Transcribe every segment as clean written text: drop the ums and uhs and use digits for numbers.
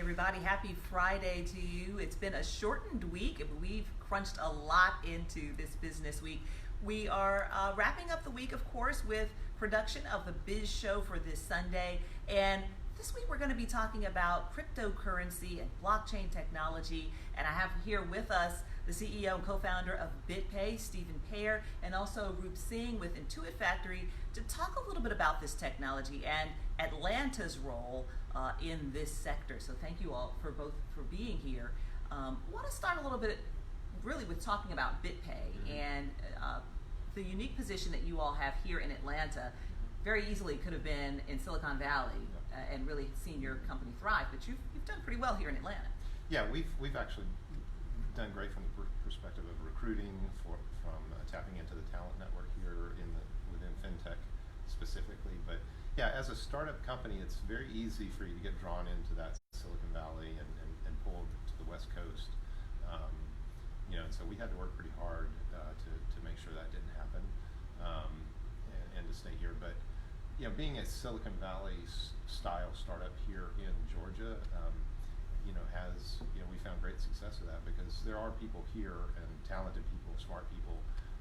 everybody, happy Friday to you. It's been a shortened week, but we've crunched a lot into this business week. We are wrapping up the week, of course, with production of the BIZ show for this Sunday. And this week we're going to be talking about cryptocurrency and blockchain technology. And I have here with us the CEO and co-founder of BitPay, Stephen Payer, and also Roop Singh with Intuit Factory to talk a little bit about this technology and Atlanta's role in this sector. So thank you all for being here. I want to start a little bit really with talking about BitPay and the unique position that you all have here in Atlanta. Very easily could have been in Silicon Valley and really seen your company thrive, but you've done pretty well here in Atlanta. Yeah, we've actually done great from the perspective of recruiting, from tapping into the talent network here within fintech specifically. But yeah, as a startup company, it's very easy for you to get drawn into that Silicon Valley and pulled to the West Coast. And so we had to work pretty hard to make sure that didn't happen and to stay here. But being a Silicon Valley style startup here in Georgia, we found great success with that because there are people here and talented people, smart people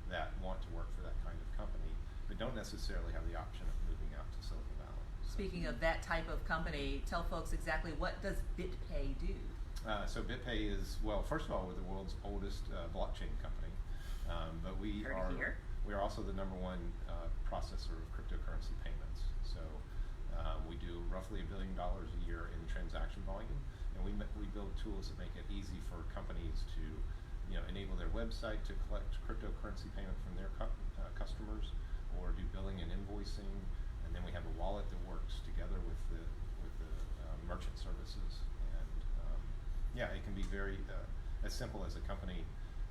that want to work for that kind of company, but don't necessarily have the option of moving out to Silicon Valley. Speaking of that type of company, tell folks exactly what does BitPay do? So BitPay is, well, first of all, we're the world's oldest blockchain company, but we are also the #1 processor of cryptocurrency payments. So we do roughly $1 billion a year in transaction volume, and we build tools that make it easy for companies to enable their website to collect cryptocurrency payment from their customers, or do billing and invoicing, and then we have a wallet that works together with the merchant services. It can be very as simple as a company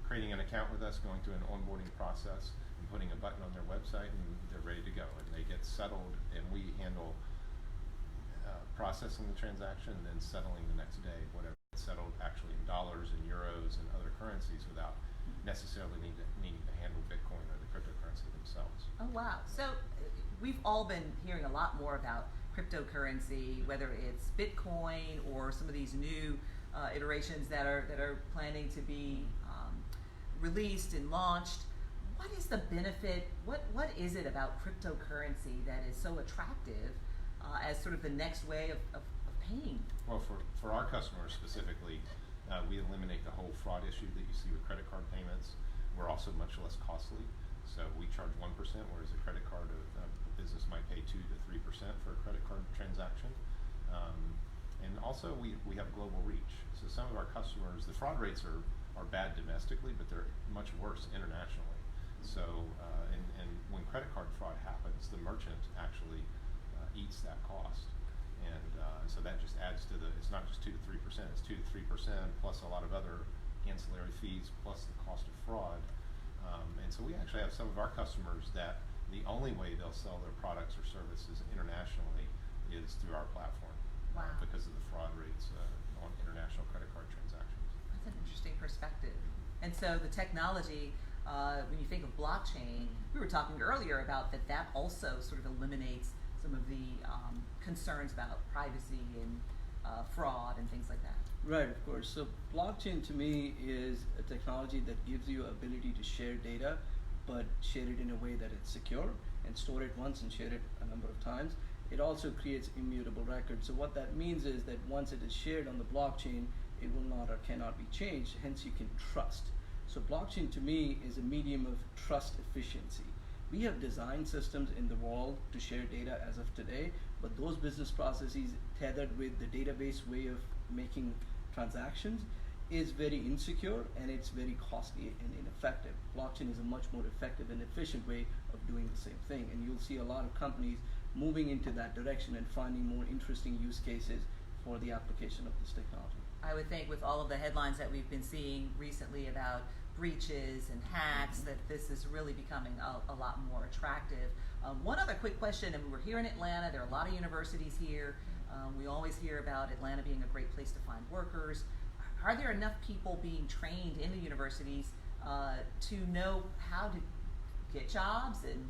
creating an account with us, going through an onboarding process, and putting a button on their website, and they're ready to go, and they get settled, and we handle processing the transaction and then settling the next day, whatever it's settled actually in dollars and euros and other currencies without necessarily needing to handle Bitcoin or the cryptocurrency themselves. Oh wow! So we've all been hearing a lot more about cryptocurrency, whether it's Bitcoin or some of these new iterations that are planning to be released and launched. What is the benefit? What is it about cryptocurrency that is so attractive as sort of the next way of paying? Well, for our customers specifically, we eliminate the whole fraud issue that you see with credit card payments. We're also much less costly. So we charge 1%, whereas a credit card a business might pay 2 to 3% for a credit card transaction. And also we have global reach. So some of our customers, the fraud rates are bad domestically, but they're much worse internationally. So and when credit card fraud happens, the merchant actually eats that cost. And so that just adds to it's not just 2 to 3%, it's 2 to 3% plus a lot of other ancillary fees plus the cost of fraud. And so we actually have some of our customers that the only way they'll sell their products or services internationally is through our platform. Wow. Because of the fraud rates on international credit card transactions. That's an interesting perspective. And so the technology, when you think of blockchain, we were talking earlier about that also sort of eliminates some of the concerns about privacy and fraud and things like that. Right, of course. So blockchain to me is a technology that gives you ability to share data, but share it in a way that it's secure and store it once and share it a number of times. It also creates immutable records. So what that means is that once it is shared on the blockchain, it will not or cannot be changed, hence you can trust. So blockchain to me is a medium of trust efficiency. We have design systems in the world to share data as of today, but those business processes tethered with the database way of making transactions is very insecure, and it's very costly and ineffective. Blockchain is a much more effective and efficient way of doing the same thing, and you'll see a lot of companies moving into that direction and finding more interesting use cases for the application of this technology. I would think with all of the headlines that we've been seeing recently about breaches and hacks, that this is really becoming a lot more attractive. One other quick question, and we're here in Atlanta, there are a lot of universities here. We always hear about Atlanta being a great place to find workers. Are there enough people being trained in the universities to know how to get jobs and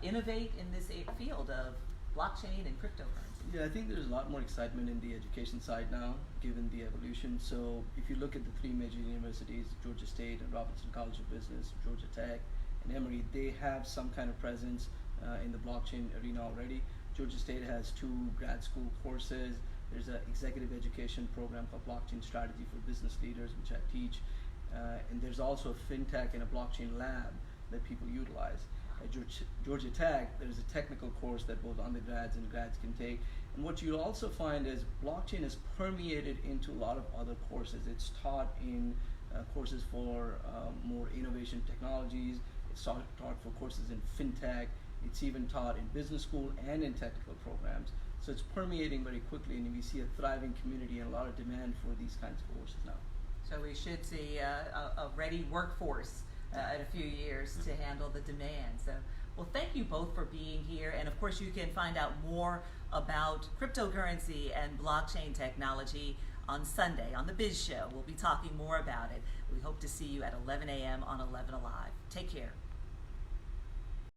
innovate in this field of blockchain and cryptocurrency? Yeah, I think there's a lot more excitement in the education side now, given the evolution. So if you look at the three major universities, Georgia State and Robinson College of Business, Georgia Tech, and Emory, they have some kind of presence in the blockchain arena already. Georgia State has 2 grad school courses. There's an executive education program called Blockchain Strategy for Business Leaders, which I teach. And there's also a fintech and a blockchain lab that people utilize. At Georgia Tech, there's a technical course that both undergrads and grads can take. And what you'll also find is blockchain is permeated into a lot of other courses. It's taught in courses for more innovation technologies. It's taught for courses in fintech. It's even taught in business school and in technical programs. So it's permeating very quickly, and we see a thriving community and a lot of demand for these kinds of courses now. So we should see a ready workforce in a few years to handle the demand. So, well, thank you both for being here. And of course, you can find out more about cryptocurrency and blockchain technology on Sunday on the BIZ Show. We'll be talking more about it. We hope to see you at 11 a.m. on 11 Alive. Take care.